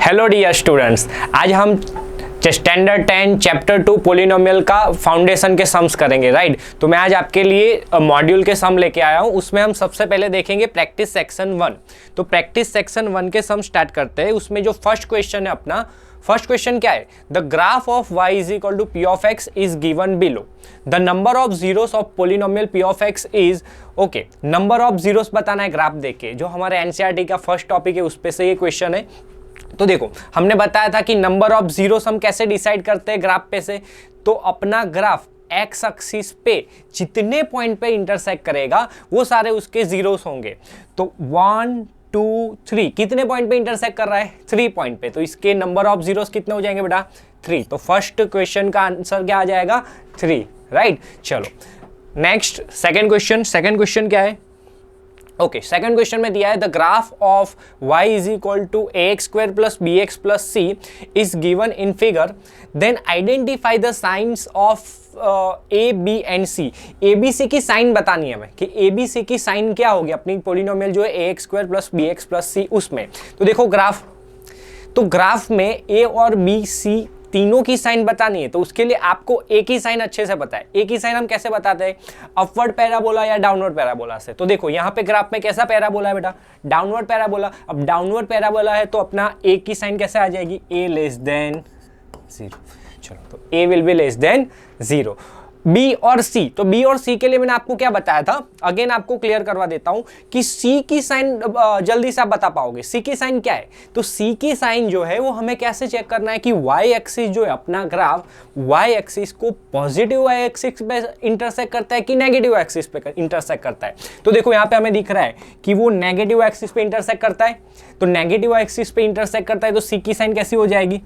Hello dear students, आज हम standard 10 chapter 2 polynomial का फाउंडेशन के सम्स करेंगे, राइट। तो मैं आज आपके लिए मॉड्यूल के सम लेके आया हूँ। उसमें हम सबसे पहले देखेंगे प्रैक्टिस सेक्शन 1। तो प्रैक्टिस सेक्शन 1 के सम स्टार्ट करते हैं। उसमें जो फर्स्ट क्वेश्चन है अपना, फर्स्ट क्वेश्चन क्या है? The graph of y is equal to P of X is given below. The number of zeros of polynomial P of X is, okay, number of zeros बताना है graph देख के। जो हमारे एनसीईआरटी का first topic है उस पे से ये क्वेश्चन है। तो देखो, हमने बताया था कि नंबर ऑफ जीरोस हम कैसे डिसाइड करते हैं ग्राफ पे से। तो अपना ग्राफ एक्स एक्सिस पे जितने पॉइंट पे इंटरसेक्ट करेगा वो सारे उसके जीरोस होंगे। तो 1 2 3 कितने पॉइंट पे इंटरसेक्ट कर रहा है? 3 पॉइंट पे। तो इसके नंबर ऑफ जीरोस कितने हो जाएंगे बेटा? 3। तो फर्स्ट क्वेश्चन का आंसर क्या आ जाएगा? 3, राइट। चलो next second question. Second question क्या है? ओके, सेकंड क्वेश्चन में दिया है the graph of y is equal to ax square plus bx plus c is given in figure, then identify the signs of a b and c। a b c की sign बतानी है हमें कि a b c की साइन क्या होगी अपनी पोलिनोमियल जो है ax square plus bx plus c उसमें। तो देखो ग्राफ, तो ग्राफ में a और b c तीनों की साइन बतानी है। तो उसके लिए आपको एक ही साइन अच्छे से पता है। एक ही साइन हम कैसे बताते हैं? अपवर्ड पैराबोला या डाउनवर्ड पैराबोला से। तो देखो यहाँ पे ग्राफ में कैसा पैराबोला है बेटा? Downward parabola. अब डाउनवर्ड पैराबोला है तो अपना ए की साइन कैसे आ जाएगी? A less than 0। चलो, तो a will be less than 0। B और सी, तो बी और सी के लिए मैंने आपको क्या बताया था? अगेन आपको क्लियर करवा देता हूं कि सी की साइन जल्दी से आप बता पाओगे। सी की साइन क्या है? तो सी की साइन जो है वो हमें कैसे चेक करना है कि वाई एक्सिस जो है अपना ग्राफ, वाई एक्सिस को पॉजिटिव वाई एक्सिस पे इंटरसेक्ट करता है कि नेगेटिव एक्सिस पे इंटरसेक्ट करता है। तो देखो यहाँ पे हमें दिख रहा है कि वो नेगेटिव एक्सिस पे इंटरसेक्ट करता है। तो नेगेटिव एक्सिस पे इंटरसेक्ट करता है तो सी की साइन कैसी हो जाएगी?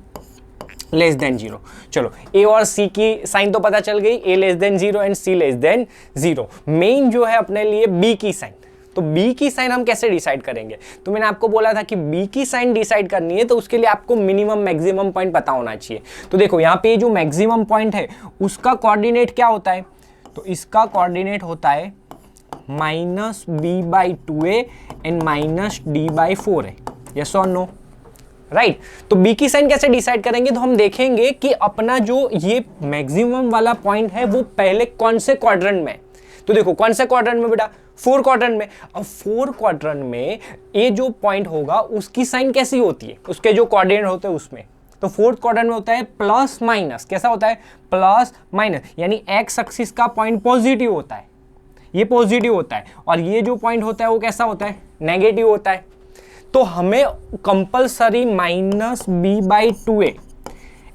Less than 0। चलो, ए और सी की साइन तो पता चल गई, a less than 0 and c less than 0। Main जो है अपने लिए बी की साइन। तो बी की साइन हम कैसे डिसाइड करेंगे? तो मैंने आपको बोला था कि बी की साइन डिसाइड करनी है तो उसके लिए आपको मिनिमम मैक्सिमम पॉइंट पता होना चाहिए। तो देखो यहाँ पे जो मैक्सिमम पॉइंट है उसका कोऑर्डिनेट क्या होता है? तो इसका कोऑर्डिनेट होता है -b/2a एंड -d/4a। यस और नो? राइट। तो बी की साइन कैसे डिसाइड करेंगे? तो हम देखेंगे कि अपना जो ये मैक्सिमम वाला पॉइंट है वो पहले कौन से क्वाड्रेंट में है। तो देखो कौन से क्वाड्रेंट में बेटा? 4 क्वाड्रेंट में। अब 4 क्वाड्रेंट में ये जो पॉइंट होगा उसकी साइन कैसी होती है? उसके जो कोऑर्डिनेट होते हैं उसमें। तो 4th क्वाड्रेंट में होता है प्लस माइनस। कैसा होता है? प्लस माइनस, यानी एक्स एक्सिस का पॉइंट पॉजिटिव होता है, ये पॉजिटिव होता है, और ये जो पॉइंट होता है वो कैसा होता है? नेगेटिव होता है। तो हमें कंपलसरी -b/2a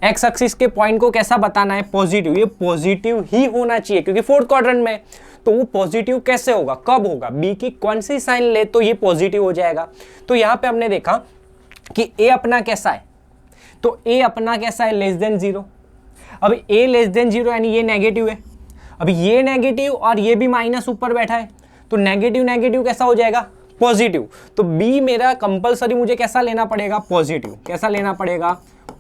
एक्स एक्सिस के पॉइंट को कैसा बताना है? पॉजिटिव। ये पॉजिटिव ही होना चाहिए क्योंकि 4th क्वाड्रेंट में। तो वो पॉजिटिव कैसे होगा? कब होगा? बी की कौन सी साइन ले तो ये पॉजिटिव हो जाएगा? तो यहां पे हमने देखा कि ए अपना कैसा है? तो ए अपना कैसा है? Less than 0। अब ए लेस देन 0 यानी ये नेगेटिव है। अब ये नेगेटिव और ये भी माइनस ऊपर बैठा है, तो नेगेटिव नेगेटिव कैसा हो जाएगा? पॉजिटिव। तो बी मेरा कंपलसरी मुझे कैसा लेना पड़ेगा? पॉजिटिव। कैसा लेना पड़ेगा?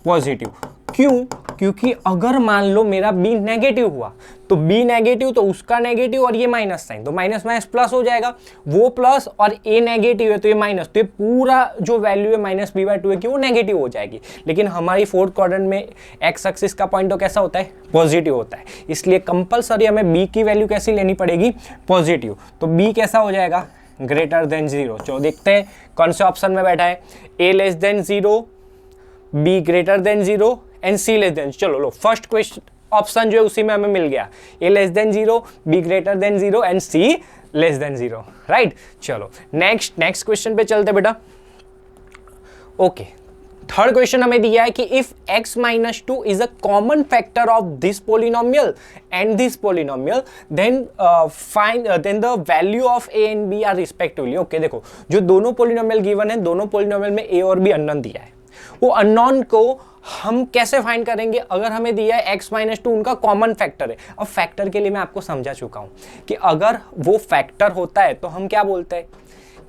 पॉजिटिव। क्यों? क्योंकि अगर मान लो मेरा बी नेगेटिव हुआ तो बी नेगेटिव तो उसका नेगेटिव और ये माइनस साइन, तो माइनस माइनस प्लस हो जाएगा। वो प्लस और ए नेगेटिव है तो ये माइनस, तो ये पूरा जो वैल्यू है -b/2 है कि वो नेगेटिव हो जाएगी। लेकिन हमारी 4th क्वाड्रेंट में एक्स एक्सिस का पॉइंट तो कैसा होता है? पॉजिटिव होता है। इसलिए कंपलसरी हमें बी की वैल्यू कैसी लेनी पड़ेगी? पॉजिटिव। तो बी कैसा हो जाएगा? Greater than 0। चलो देखते हैं कौन से ऑप्शन में बैठा है। A less than 0, b greater than 0 and c less than. चलो लो, फर्स्ट क्वेश्चन ऑप्शन जो है उसी में हमें मिल गया। A less than 0, b greater than 0 and c less than 0, right. चलो नेक्स्ट क्वेश्चन पे चलते बेटा। ओके, थर्ड क्वेश्चन हमें दिया है कि if x - 2 is a common factor of this polynomial and this polynomial, then then the value of a and b are respectively. Okay, देखो जो दोनों पोलिनोमियल गिवन है, दोनों पोलिनोमियल में a और b अननोन दिया है। वो अननोन को हम कैसे फाइंड करेंगे? अगर हमें दिया है x - 2 उनका कॉमन फैक्टर है। अब फैक्टर के लिए मैं आपको समझा चुका हूं कि अगर वो फैक्टर होता है तो हम क्या बोलते हैं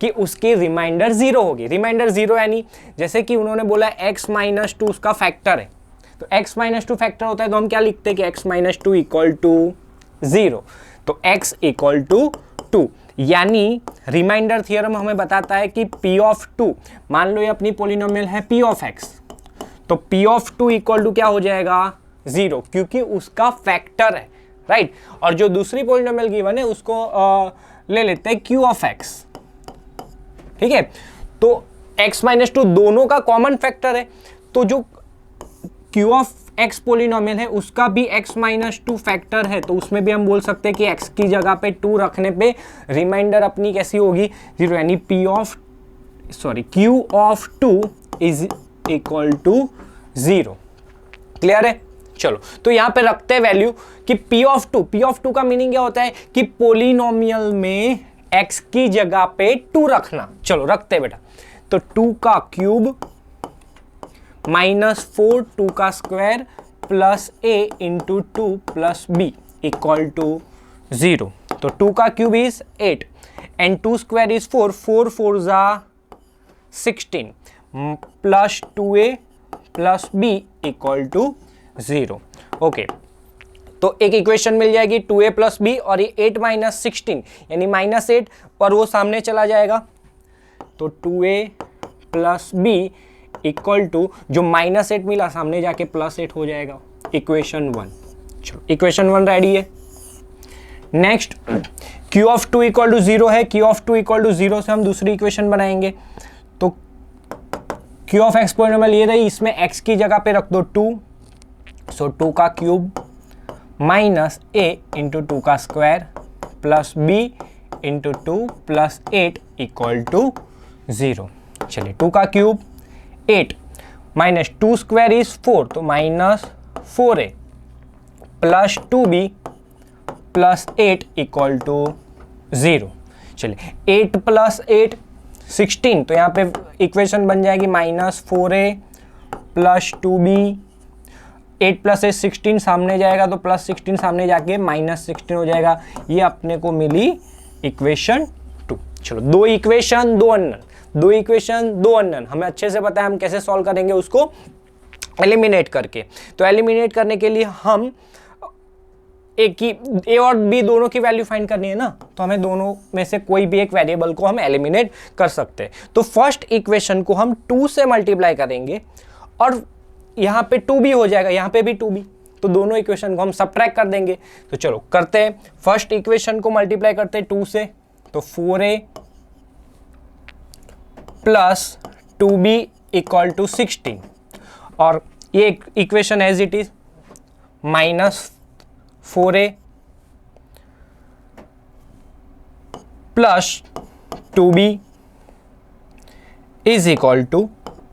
कि उसकी रिमाइंडर 0 होगी। रिमाइंडर 0 यानी जैसे कि उन्होंने बोला x - 2 उसका फैक्टर है, तो x - 2 फैक्टर होता है तो हम क्या लिखते हैं कि x - 2 इक्वल टू 0। तो x इक्वल टू 2, यानी रिमाइंडर थियरम हमें बताता है कि p ऑफ 2, मान लो ये अपनी पोलिनोमियल है p ऑफ x, तो P ऑफ 2 इक्वल टू क्या हो जाएगा 0, क्योंकि उसका फैक्टर है, राइट। और जो दूसरी पॉलिनोमियल गिवन है उसको ले लेते हैं Q ऑफ x, ठीक है। तो x माइनस 2 दोनों का कॉमन फैक्टर है, तो जो Q ऑफ x पॉलिनोमियल है उसका भी x माइनस 2 फैक्टर है, तो उसमें भी हम बोल सकते हैं कि x की जगह पे 2 रखने पे रिमाइंडर अपनी कैसी होगी 0, यानी Q of 2 is equal to 0। Clear है? चलो तो यहां पे रखते हैं वैल्यू कि P ऑफ 2 का मीनिंग क्या होता है कि पॉलिनोमियल में x की जगह पे 2 रखना। चलो रखते हैं बेटा, तो 2 का क्यूब माइनस 4 2 का square plus a into 2 plus b equal to 0। तो 2 का cube is 8 and 2 square is 4, 4 4 जा 16 plus 2a plus b equal to 0। Okay, तो एक इक्वेशन मिल जाएगी 2a प्लस b और ये 8 माइनस 16 यानी माइनस 8 और वो सामने चला जाएगा, तो 2a plus b equal to जो माइनस 8 मिला सामने जाके प्लस 8 हो जाएगा, इक्वेशन 1। चलो इक्वेशन 1 रेडी है। Next Q of 2 equal to 0 है, Q ऑफ 2 इक्वल टू 0 से हम दूसरी इक्वेशन बनाएंगे, तो Q ऑफ x पॉलिनोमियल ये रही, इसमें x की जगह पे रख दो 2, सो 2 का क्यूब माइनस a इंटू 2 का square plus b into 2 plus 8 equal to 0। चलिए 2 का क्यूब 8 माइनस 2 स्क्वायर इज 4, तो minus 4a plus 2b plus 8 equal to 0। चलिए 8 प्लस 8 16, तो यहाँ पे इक्वेशन बन जाएगी minus 4a plus 2b, 8 plus 8 16 सामने जाएगा तो प्लस 16 सामने जाके माइनस 16 हो जाएगा। ये अपने को मिली इक्वेशन 2। चलो दो इक्वेशन दो अननोन, हमें अच्छे से पता है हम कैसे सॉल्व करेंगे उसको एलिमिनेट करके। तो एलिमिनेट करने के लिए हम एक की a और b दोनों की वैल्यू फाइंड करनी है ना, तो हमें दोनों में से कोई भी एक वेरिएबल को हम एलिमिनेट कर सकते हैं। तो फर्स्ट इक्वेशन को हम 2 से मल्टीप्लाई करेंगे और यहाँ पे 2b हो जाएगा, यहाँ पे भी 2b, तो दोनों इक्वेशन को हम सबट्रैक्ट कर देंगे। तो चलो करते हैं, फर्स्ट इक्वेशन को मल्टीप्लाई करते हैं 2 से, तो 4a plus 2b equal to 16 और ये equation as it is minus 4a plus 2b is equal to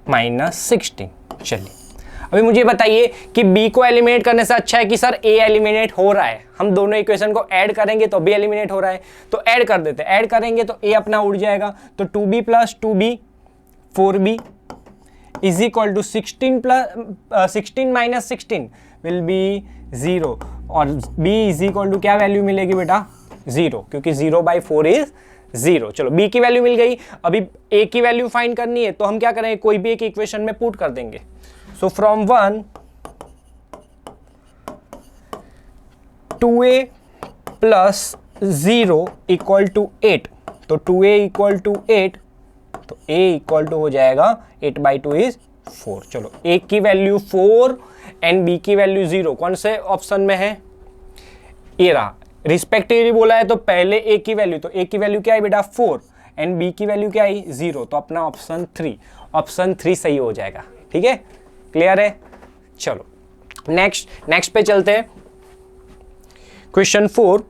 minus 16। चलिए अभी मुझे बताइए कि b को एलिमिनेट करने से अच्छा है कि सर a एलिमिनेट हो रहा है, हम दोनों इक्वेशन को ऐड करेंगे तो b एलिमिनेट हो रहा है, तो ऐड कर देते हैं, ऐड करेंगे तो a अपना उड़ जाएगा, तो 2b plus 2b 4b is equal to 16 minus 16 will be 0 और b इज इक्वल टू क्या वैल्यू मिलेगी बेटा 0, क्योंकि 0/4 इज 0। चलो b की वैल्यू मिल गई, अभी a की वैल्यू फाइंड करनी है, तो हम क्या करेंगे कोई भी एक इक्वेशन में पुट कर देंगे। So from 1 2a plus 0 equal to 8, तो 2a इक्वल टू 8, तो a इक्वल टू हो जाएगा 8/2 इज 4। चलो a की वैल्यू 4 एंड b की वैल्यू 0 कौन से ऑप्शन में है, ये रहा। रिस्पेक्टिवली बोला है तो पहले a की वैल्यू, तो a की वैल्यू क्या है बेटा 4 एंड b की वैल्यू क्या है 0, तो अपना ऑप्शन 3 सही हो जाएगा। ठीक है, क्लियर है। चलो नेक्स्ट पे चलते हैं। क्वेश्चन 4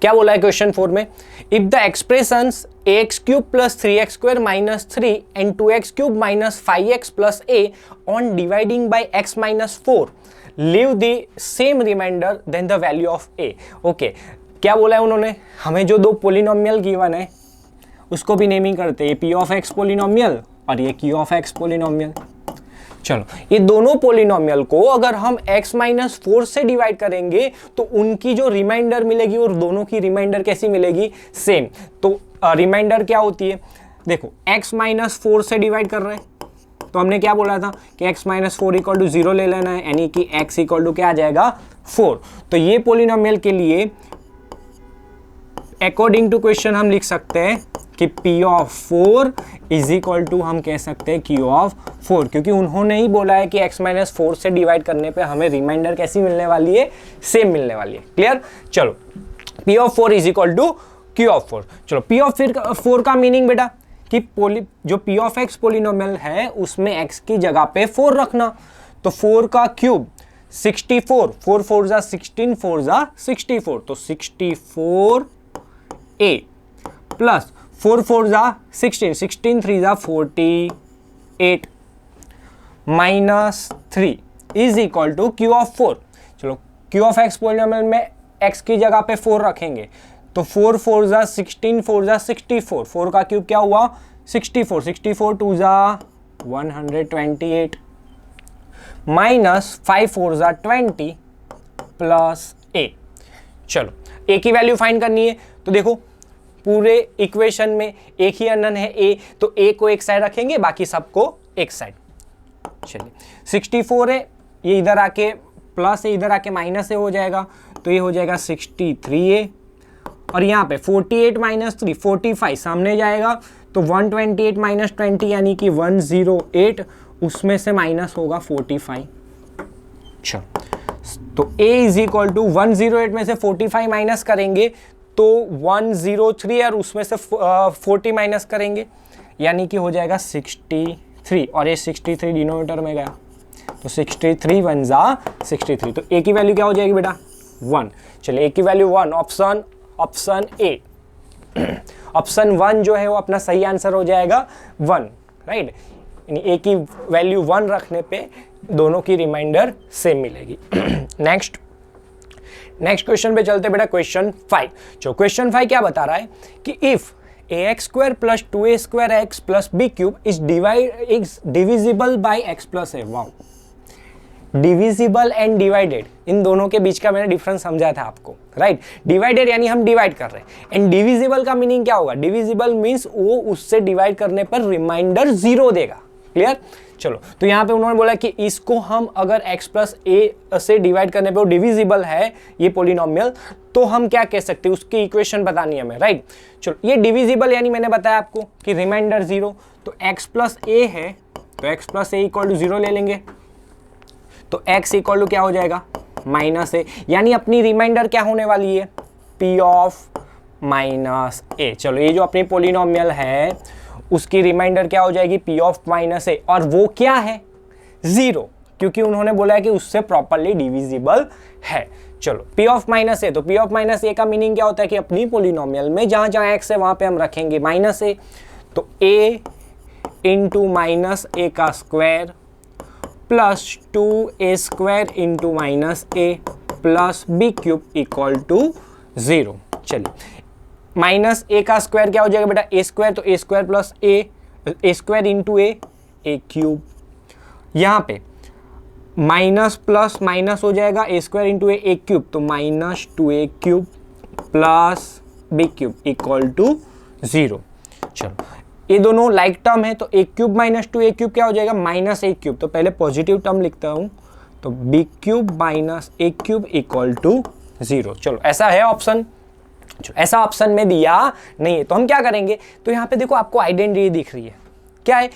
क्या बोला है क्वेश्चन 4 में, if the expressions ax cube plus 3x square minus 3 and 2x cube minus 5x plus a on dividing by x minus 4 leave the same remainder then the value of a। Okay, क्या बोला है उन्होंने, हमें जो दो polynomial given है उसको भी नेमिंग करते हैं, p ऑफ x पोलिनोमियल और ये q ऑफ x पोलिनोमियल। चलो ये दोनों पोलिनोमियल को अगर हम x माइनस 4 से डिवाइड करेंगे तो उनकी जो रिमाइंडर मिलेगी और दोनों की रिमाइंडर कैसी मिलेगी सेम। तो रिमाइंडर क्या होती है, देखो x माइनस 4 से डिवाइड कर रहे हैं तो हमने क्या बोला था कि x माइनस 4 इक्वल टू 0 ले लेना है, यानी कि x इक्वल टू क्या आ जाएगा 4। तो ये पोलिनोमियल के लिए अकॉर्डिंग टू क्वेश्चन हम लिख सकते हैं कि P of 4 is equal to हम कह सकते हैं Q ऑफ 4, क्योंकि उन्होंने ही बोला है कि x माइनस 4 से डिवाइड करने पे हमें रिमाइंडर कैसी मिलने वाली है, सेम मिलने वाली है। क्लियर? चलो P of 4 is equal to Q of 4। चलो P ऑफ 4 का मीनिंग बेटा कि जो P ऑफ x पोलिनोमियल है उसमें x की जगह पे 4 रखना। तो 4 का क्यूब 64, 4 4 जा 16, 4 जा 64, तो 64a प्लस 4 4 जा 16, 16 3 जा 48 minus 3 is equal to Q of 4। चलो Q ऑफ x पोलिनोमियल में x की जगह पे 4 रखेंगे, तो 4 4 जा 16, 4 जा 64, 4 का क्यूब क्या हुआ 64, 64 2 जा 128 माइनस 5 4 जा 20 प्लस a। चलो a की वैल्यू फाइंड करनी है, तो देखो पूरे इक्वेशन में एक ही अननोन है a, तो a को एक साइड रखेंगे, बाकी सबको एक साइड। चलिए 64 है, ये इधर आके प्लस है, इधर आके माइनस है हो जाएगा, तो ये हो जाएगा 63a, और यहाँ पे 48 माइनस 3 45 सामने जाएगा, तो 128 माइनस 20 यानी कि 108, उसमें से माइनस होगा 45। चलो तो a इज इक्वल टू 108 में से 45 माइनस करेंगे तो 103, और उसमें से 40 माइनस करेंगे यानी कि हो जाएगा 63, और ये 63 डिनोमिनेटर में गया, तो 63 1 जा 63, तो a की वैल्यू क्या हो जाएगी बेटा 1। चलिए a की वैल्यू 1, ऑप्शन ए, ऑप्शन 1 जो है वो अपना सही आंसर हो जाएगा 1, राइट। यानी a की वैल्यू 1 रखने पे दोनों की रिमाइंडर सेम मिलेगी। नेक्स्ट क्वेश्चन पे चलते बेटा, क्वेश्चन 5। जो क्वेश्चन 5 क्या बता रहा है कि if ax square plus 2a square x plus b cube is divisible by x plus a। Wow, divisible and divided, इन दोनों के बीच का मैंने डिफरेंस समझाया था आपको, राइट। डिवाइडेड यानी हम डिवाइड कर रहे हैं, एंड डिविजिबल का मीनिंग क्या होगा, डिविजिबल मीन्स वो उससे डिवाइड करने पर रिमाइंडर 0 देगा। क्लियर? चलो तो यहाँ पे उन्होंने बोला कि इसको हम अगर x प्लस ए से डिवाइड करने पे वो डिविजिबल है ये पोलिनोमियल, तो हम क्या कह सकते हैं, उसकी इक्वेशन बतानी है हमें, राइट। चलो ये डिविजिबल यानी मैंने बताया आपको कि रिमाइंडर 0, तो x प्लस ए है, तो x plus a equal to 0 ले लेंगे, तो x इक्वल टू क्या हो जाएगा माइनस ए, यानी अपनी रिमाइंडर क्या होने वाली है p ऑफ माइनस ए। चलो ये जो अपनी पोलिनोमियल है उसकी रिमाइंडर क्या हो जाएगी p ऑफ माइनस ए, और वो क्या है 0, क्योंकि उन्होंने बोला है कि उससे प्रॉपरली डिविजिबल है। चलो p ऑफ माइनस ए, तो p ऑफ माइनस ए का मीनिंग क्या होता है कि अपनी पोलिनोमियल में जहां जहां x है वहां पे हम रखेंगे माइनस ए, तो a इंटू माइनस ए का square plus 2a square into minus a plus b cube equal to 0। चलिए माइनस ए का स्क्वायर क्या हो जाएगा बेटा ए स्क्वायर, तो a square plus a square into a cube, यहाँ पे माइनस प्लस माइनस हो जाएगा a square into a cube, तो minus 2a cube plus b cube equal to 0। चलो ये दोनों लाइक टर्म है, तो a cube minus 2a cube क्या हो जाएगा माइनस a क्यूब, तो पहले पॉजिटिव टर्म लिखता हूँ, तो b cube minus a cube equal to 0। चलो ऐसा है ऑप्शन, ऐसा ऑप्शन में दिया नहीं है, तो हम क्या करेंगे, तो यहाँ पे देखो आपको आइडेंटिटी दिख रही है, क्या है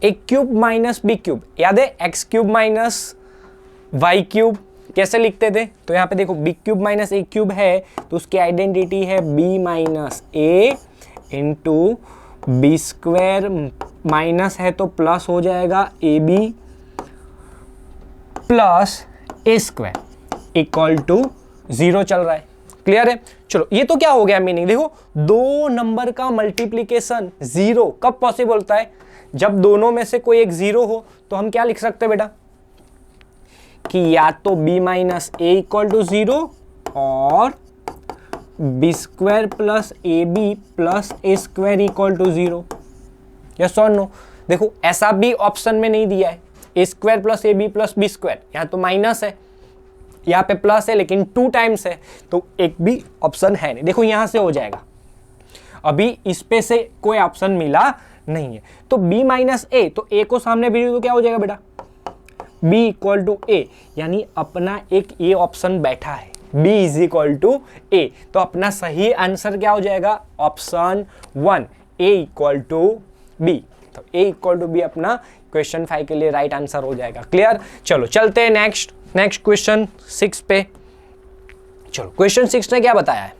a cube minus b cube, याद है x cube minus y cube कैसे लिखते थे, तो यहाँ पे देखो b cube minus a cube है, तो उसकी आइडेंटिटी है b minus a into b square, minus है तो प्लस हो जाएगा a b plus a square equal to 0 चल रहा है। क्लियर है? चलो ये तो क्या हो गया मीनिंग, देखो दो नंबर का मल्टीप्लीकेशन 0 कब पॉसिबल होता है, जब दोनों में से कोई एक 0 हो, तो हम क्या लिख सकते हैं बेटा कि या तो b minus a equal to 0 और b square plus a b plus a square equal to 0। Yes और नो? देखो ऐसा भी ऑप्शन में नहीं दिया है, a square plus a b plus b square, यहाँ तो माइनस है, यहाँ पे प्लस है लेकिन 2 टाइम्स है, तो एक भी ऑप्शन है नहीं। देखो यहाँ से हो जाएगा, अभी इस पे से कोई ऑप्शन मिला नहीं है, तो b माइनस ए, तो a को सामने भी तो क्या हो जाएगा बेटा b इक्वल टू ए, यानी अपना एक ये ऑप्शन बैठा है b is equal to A, तो अपना सही आंसर क्या हो जाएगा option 1 a equal to b, तो a इक्वल टू b अपना क्वेश्चन 5 के लिए राइट आंसर हो जाएगा। क्लियर? चलो चलते हैं नेक्स्ट क्वेश्चन 6 पे। चलो क्वेश्चन 6 ने क्या बताया है,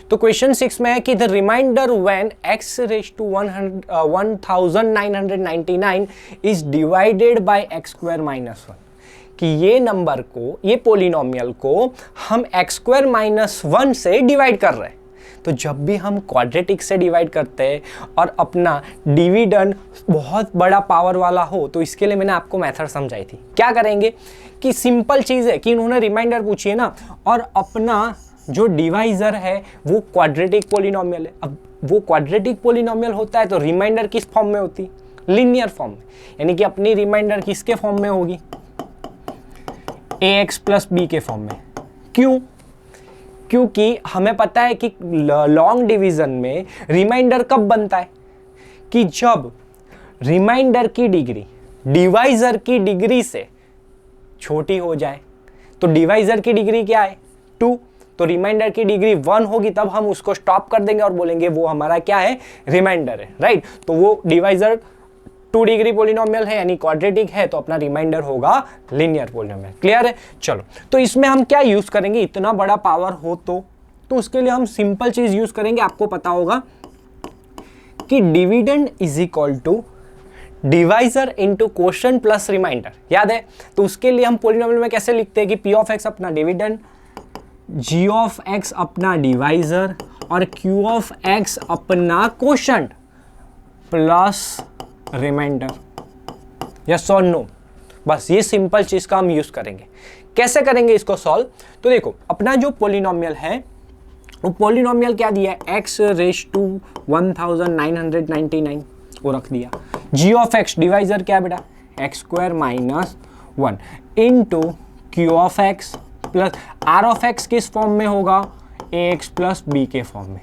तो क्वेश्चन 6 में है कि the remainder when x raise to 1999 is divided by x square minus 1, कि ये नंबर को, ये पोलिनोमियल को हम x स्क्वायर माइनस 1 से डिवाइड कर रहे हैं। तो जब भी हम क्वाड्रेटिक से डिवाइड करते हैं और अपना डिविडेंड बहुत बड़ा पावर वाला हो, तो इसके लिए मैंने आपको मेथड समझाई थी। क्या करेंगे कि सिंपल चीज़ है कि इन्होंने रिमाइंडर पूछी है ना, और अपना जो डिवाइजर है वो क्वाड्रेटिक पोलिनोमियल है। अब वो क्वाड्रेटिक पोलिनोमियल होता है तो रिमाइंडर किस फॉर्म में होती? लीनियर फॉर्म में, यानी कि अपनी रिमाइंडर किसके फॉर्म में होगी? ax प्लस बी के फॉर्म में। क्यों? क्योंकि हमें पता है कि लॉन्ग डिवीजन में रिमाइंडर कब बनता है, कि जब रिमाइंडर की डिग्री डिवाइजर की डिग्री से छोटी हो जाए। तो डिवाइजर की डिग्री क्या है? 2, तो रिमाइंडर की डिग्री 1 होगी, तब हम उसको स्टॉप कर देंगे और बोलेंगे वो हमारा क्या है? रिमाइंडर है, राइट? तो वो डिवाइजर 2 डिग्री पोलिनोमियल है, यानी क्वाड्रेटिक है, तो अपना रिमाइंडर होगा लीनियर पोलिनोमियल। क्लियर है? चलो, तो इसमें हम क्या यूज करेंगे? इतना बड़ा पावर हो तो उसके लिए हम सिंपल चीज यूज करेंगे। आपको पता होगा कि dividend is equal to divisor into quotient plus remainder, याद है? तो उसके लिए हम पोलिनोमियल में कैसे लिखते हैं कि p ऑफ x अपना डिविडेंड, g ऑफ x अपना डिवाइजर और q ऑफ x अपना क्वोशिएंट प्लस रिमाइंडर। यस और नो? बस ये सिंपल चीज का हम यूज करेंगे। कैसे करेंगे इसको सॉल्व? तो देखो, अपना जो पोलिनोमियल है वो पोलिनोमियल क्या दिया है? x रेज़ टू 1999 वो रख दिया। g ऑफ x डिवाइजर क्या बेटा? x square minus 1 into q of x plus r of x किस फॉर्म में होगा? ax प्लस b के फॉर्म में।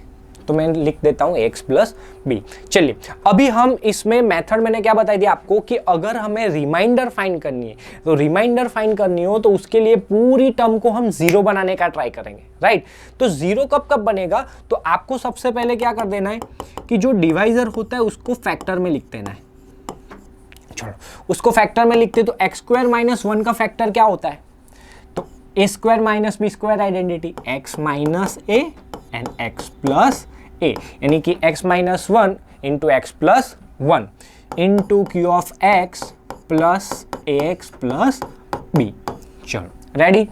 तो मैं लिख देता हूं x प्लस बी। चलिए, अभी हम इसमें मेथड मैंने क्या बताई थी आपको कि अगर हमें रिमाइंडर फाइंड करनी है, तो रिमाइंडर फाइंड करनी हो तो उसके लिए पूरी टर्म को हम जीरो बनाने का ट्राई करेंगे, राइट? तो जीरो कब कब बनेगा? तो आपको सबसे पहले क्या कर देना है कि जो डिवाइजर होता है उसको फैक्टर में लिख देना है। चलो, उसको फैक्टर में लिखते तो x स्क्वायर माइनस 1 का फैक्टर क्या होता है? तो a square minus B square identity, x minus a and x plus a, यानी कि x minus 1 into X plus 1 into Q of x plus ax plus b। चलो, रेडी?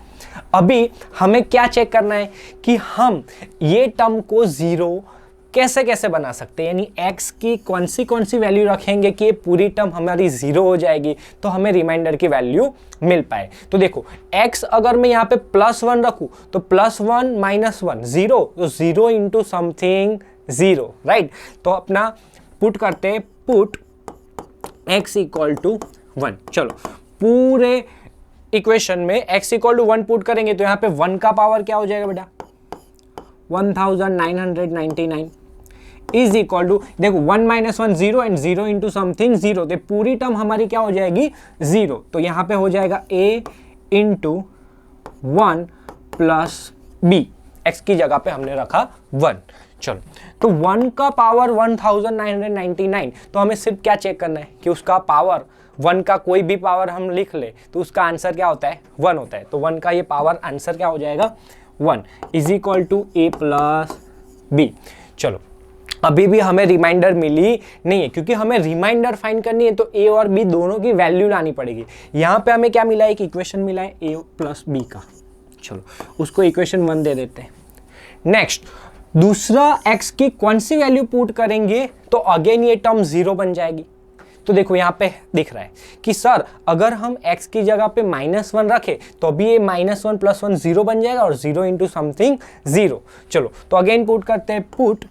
अभी हमें क्या चेक करना है कि हम ये टर्म को जीरो कैसे कैसे बना सकते हैं, यानी x की कौन सी वैल्यू रखेंगे कि ये पूरी टर्म हमारी जीरो हो जाएगी, तो हमें रिमाइंडर की वैल्यू मिल पाए। तो देखो, x अगर मैं यहाँ पे +1 रखूँ तो +1 माइनस 1 0, तो 0 इंटू समथिंग 0, राइट? तो अपना पुट करते हैं, पुट x इक्वल टू 1। चलो, पूरे इक्वेशन में x इक्वल टू 1 पुट करेंगे तो यहाँ पे 1 का पावर क्या हो जाएगा बेटा? 1999 इज इक्वल टू, देखो 1 माइनस 1 0 एंड 0 इंटू समथिंग 0, तो पूरी टर्म हमारी क्या हो जाएगी? 0। तो यहाँ पे हो जाएगा a into 1 plus b, x की जगह पे हमने रखा 1। चलो, तो 1 का पावर 1999, तो हमें सिर्फ क्या चेक करना है कि उसका पावर 1 का कोई भी पावर हम लिख ले तो उसका आंसर क्या होता है? 1 होता है। तो 1 का ये पावर आंसर क्या हो जाएगा? 1 is equal to a plus B. चलो, अभी भी हमें रिमाइंडर मिली नहीं है, क्योंकि हमें रिमाइंडर फाइंड करनी है तो a और b दोनों की वैल्यू लानी पड़ेगी। यहाँ पे हमें क्या मिला है? एक इक्वेशन मिला है a प्लस बी का। चलो, उसको इक्वेशन 1 दे देते हैं। नेक्स्ट, दूसरा x की कौन सी वैल्यू पुट करेंगे तो अगेन ये टर्म 0 बन जाएगी। तो देखो, यहाँ पे दिख रहा है कि सर अगर हम x की जगह पे -1 रखें तो अभी ये -1 + 1 0 बन जाएगा और 0 इंटू समथिंग 0। चलो, तो अगेन पुट करते हैं, पुट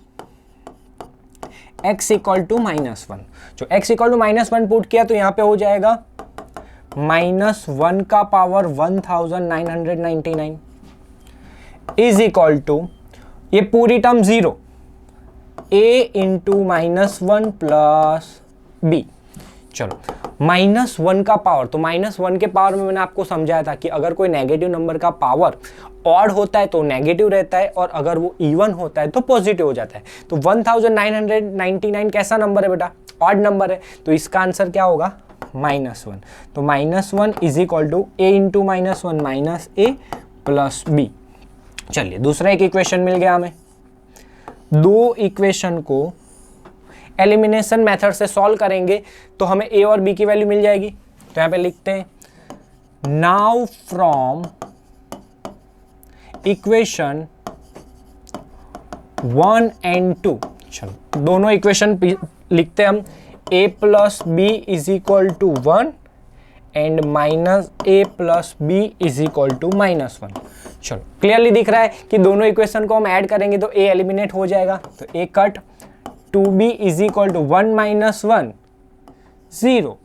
x इक्वल टू -1। जो x इक्वल टू -1 पुट किया तो यहाँ पे हो जाएगा -1 का पावर 1999 इज इक्वल टू, ये पूरी term 0, a into -1 plus b। चलो -1 का पावर, तो -1 के पावर में मैंने आपको समझाया था कि अगर कोई नेगेटिव नंबर का पावर ऑड होता है तो नेगेटिव रहता है और अगर वो इवन होता है तो पॉजिटिव हो जाता है। तो 1999 कैसा नंबर है बेटा? ऑड नंबर है, तो इसका आंसर क्या होगा? -1। तो -1 is equal to a into -1 minus a plus b। चलिए दूसरा एक इक्वेशन मिल गया हमें। दो इक्वेशन को एलिमिनेशन मेथड से सॉल्व करेंगे तो हमें a और b की वैल्यू मिल जाएगी। तो यहां पे लिखते हैं नाउ फ्रॉम इक्वेशन 1 एंड 2। चलो दोनों इक्वेशन लिखते हैं हम। a plus B is equal to 1 and minus a plus B is equal to -1। चलो क्लियरली दिख रहा है कि दोनों इक्वेशन को हम ऐड करेंगे तो a एलिमिनेट हो जाएगा, तो a cut, 2b is equal to 1 माइनस 1 0।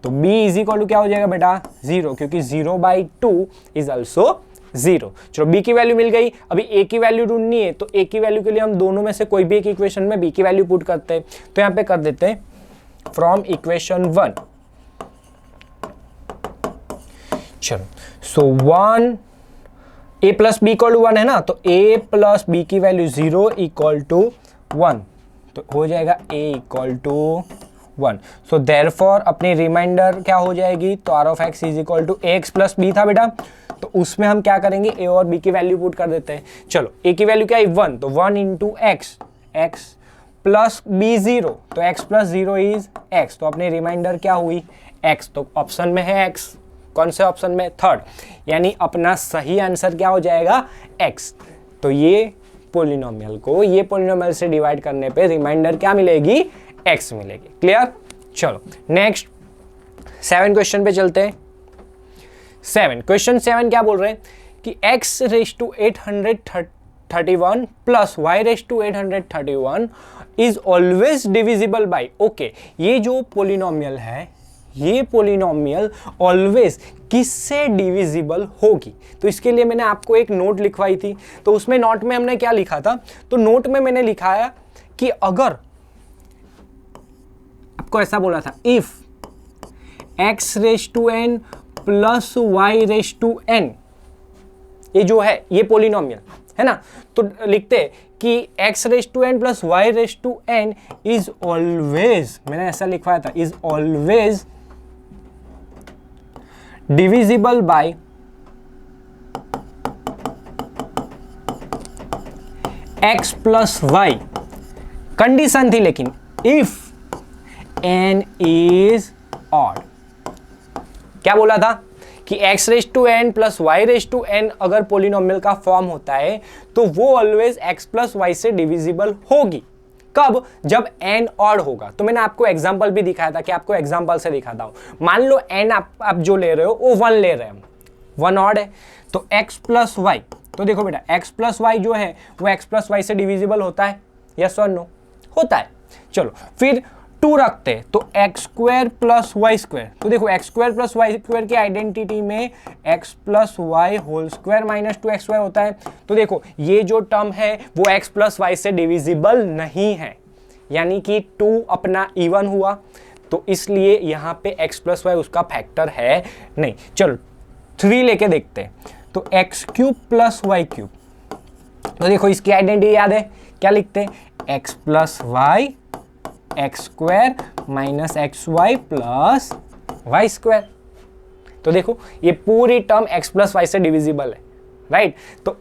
तो b इज इक्वल टू क्या हो जाएगा बेटा? 0, क्योंकि 0/2 इज ऑल्सो 0। चलो b की वैल्यू मिल गई। अभी a की वैल्यू ढूंढनी है, तो a की वैल्यू के लिए हम दोनों में से कोई भी एक इक्वेशन में b की वैल्यू पुट करते हैं। तो यहाँ पे कर देते हैं फ्रॉम इक्वेशन 1। चलो so 1 a plus B equal to 1 है ना, तो a प्लस बी की वैल्यू 0 इक्वल टू 1, तो हो जाएगा a equal to 1। So therefore अपनी रिमाइंडर क्या हो जाएगी? तो r of x is equal to ax plus B था बेटा, तो उसमें हम क्या करेंगे? a और b की वैल्यू पुट कर देते हैं। चलो a की वैल्यू क्या है? 1, तो 1 into x, x plus b 0, तो x प्लस 0 इज x, तो अपनी रिमाइंडर क्या हुई? x, तो ऑप्शन में है x। कौन से ऑप्शन में? थर्ड, यानी अपना सही आंसर क्या हो जाएगा? x। तो ये पोलिनोमियल को ये पोलिनोमियल से डिवाइड करने पे रिमाइंडर क्या मिलेगी? x मिलेगी। क्लियर? चलो नेक्स्ट 7 क्वेश्चन पे चलते हैं। 7 क्वेश्चन 7 क्या बोल रहे हैं कि x raise to 831 plus y raise to 831 is always divisible by. Okay, ये जो पोलिनोमियल है, ये पोलिनोमियल ऑलवेज किससे डिविजिबल होगी? तो इसके लिए मैंने आपको एक नोट लिखवाई थी, तो उसमें नोट में हमने क्या लिखा था? तो नोट में मैंने लिखाया कि अगर आपको ऐसा बोला था, if x raise to n plus y raise to n, ये जो है ये पोलिनोमियल है ना, तो लिखते हैं कि x raise to n plus y raise to n is always, मैंने ऐसा लिखवाया था, is always divisible by x plus y। Condition थी लेकिन, इफ n इज ऑड। क्या बोला था कि x raise to n plus y raise to n अगर पोलिनोमियल का फॉर्म होता है तो वो ऑलवेज x प्लस y से डिविजिबल होगी। कब? जब n ऑड होगा। तो मैंने आपको एग्जांपल भी दिखाया था कि आपको एग्जांपल से दिखाता हूं। मान लो n आप जो ले रहे हो वो 1 ले रहे हैं, 1 ऑड है, तो x प्लस वाई, तो देखो बेटा x प्लस वाई जो है वो x प्लस वाई से डिविजिबल होता है, यस और नो? होता है। चलो फिर 2 रखते हैं, तो X square plus Y square, तो देखो X square plus Y square की आइडेंटिटी में X plus Y whole square minus 2xy होता है। तो देखो ये जो टर्म है वो एक्स प्लस वाई से डिविजिबल नहीं है, यानी कि 2 अपना इवन हुआ, तो इसलिए यहाँ पे एक्स प्लस वाई उसका फैक्टर है नहीं। चलो 3 लेके देखते हैं, तो X cube plus Y cube, तो देखो इसकी आइडेंटिटी याद है, क्या लिखते हैं? X plus Y X square minus X Y plus Y square. तो देखो ये पूरी टर्म x प्लस वाई से डिविजिबल है, राइट? तो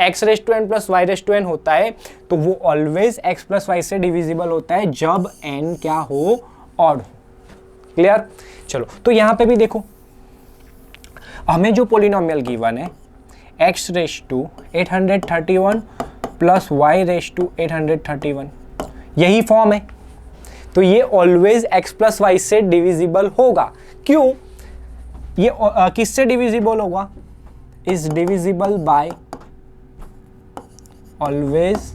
x raise to n plus y raise to n होता है, तो वो ऑलवेज x प्लस वाई से डिविजिबल होता है जब n क्या हो? ऑड हो। क्लियर? चलो तो यहां पे भी देखो, हमें जो पोलिनोमियल गिवन है x raise to 831 plus y raise to 831, यही फॉर्म है, तो ये ऑलवेज x प्लस वाई से डिविजिबल होगा। क्यों? ये किससे डिविजिबल होगा? Is divisible by, always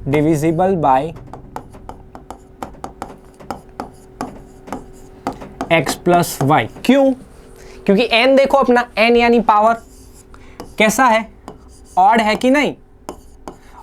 divisible by x plus Y. क्यों? क्योंकि n देखो अपना n यानी पावर कैसा है? ऑड है कि नहीं?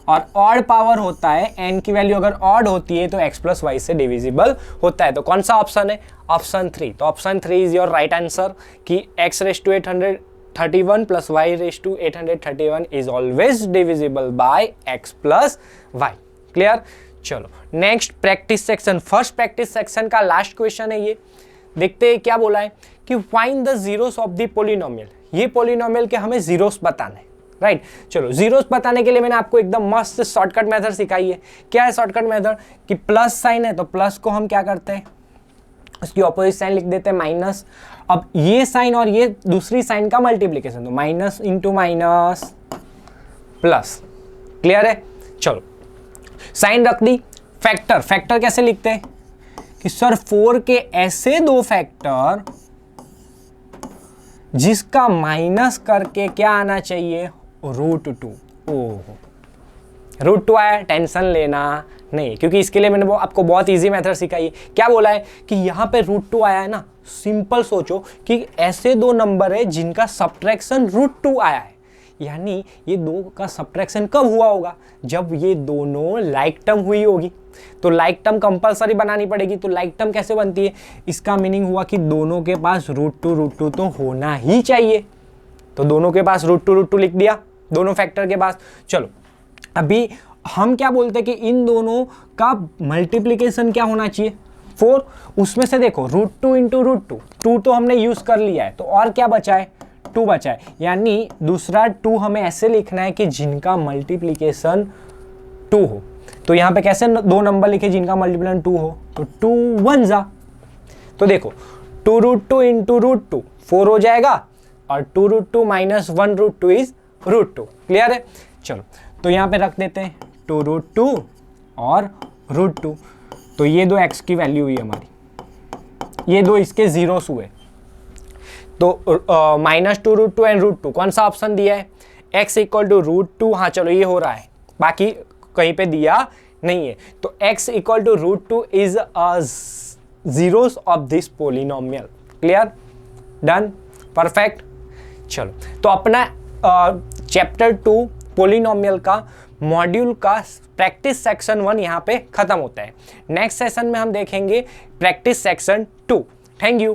और ऑड पावर होता है, n की वैल्यू अगर ऑड होती है तो x प्लस वाई से डिविजिबल होता है। तो कौन सा ऑप्शन है? ऑप्शन 3। तो option 3 is your right answer कि x raise to 831 plus y raise to 831 is always divisible by x plus y. Clear? चलो next practice section, first practice section का लास्ट क्वेश्चन है ये। देखते हैं क्या बोला है कि find the zeros of the polynomial. ये पोलिनोमियल के हमें जीरोस बताना है, राइट? चलो जीरोस बताने के लिए मैंने आपको एकदम मस्त शॉर्टकट मेथड सिखाई है। क्या है शॉर्टकट मेथड? कि प्लस साइन है तो प्लस को हम क्या करते हैं, उसकी ऑपोजिट साइन लिख देते हैं माइनस। अब ये साइन और ये दूसरी साइन का मल्टीप्लीकेशन, तो minus into minus plus. Clear है? चलो साइन रख दी। फैक्टर, फैक्टर कैसे लिखते हैं कि सर 4 के ऐसे दो फैक्टर जिसका माइनस करके क्या आना चाहिए, √2। ओह √2 आया, टेंशन लेना नहीं, क्योंकि इसके लिए मैंने आपको बहुत इजी मेथड सिखाई है। क्या बोला है कि यहाँ पे √2 आया है ना, सिंपल सोचो कि ऐसे दो नंबर है जिनका सब्ट्रैक्शन √2 आया है, यानी ये दो का सब्ट्रैक्शन कब हुआ होगा, जब ये दोनों लाइक टर्म हुई होगी। तो लाइक टर्म कंपलसरी बनानी पड़ेगी। तो लाइक टर्म कैसे बनती है? इसका मीनिंग हुआ कि दोनों के पास √2 तो होना ही चाहिए। तो दोनों के पास √2 लिख दिया, दोनों फैक्टर के पास। चलो अभी हम क्या बोलते हैं कि इन दोनों का मल्टीप्लीकेशन क्या होना चाहिए, 4। उसमें से देखो √2 इंटू √2, 2 तो हमने यूज कर लिया है, तो और क्या बचा है, 2 बचा है। यानी दूसरा 2 हमें ऐसे लिखना है कि जिनका मल्टीप्लीकेशन 2 हो। तो यहाँ पे कैसे दो नंबर लिखे जिनका मल्टीप्लीकेशन 2 हो, तो 2 1 जा। तो देखो 2√2 इंटू √2 4 हो जाएगा, और 2√2 माइनस 1√2 इज √2। क्लियर है? चलो तो यहाँ पे रख देते हैं 2√2 और √2। तो ये दो x की वैल्यू हुई हमारी, ये दो इसके जीरोस हुए। तो -2√2 एंड √2 कौन सा ऑप्शन दिया है, x इक्वल टू √2। हाँ चलो ये हो रहा है, बाकी कहीं पे दिया नहीं है। तो x equal to √2 is zeros of this polynomial. Clear? Done? Perfect. चलो तो अपना चैप्टर 2 पोलिनोमियल का मॉड्यूल का प्रैक्टिस सेक्शन 1 यहाँ पे खत्म होता है। नेक्स्ट सेशन में हम देखेंगे प्रैक्टिस सेक्शन 2। Thank you.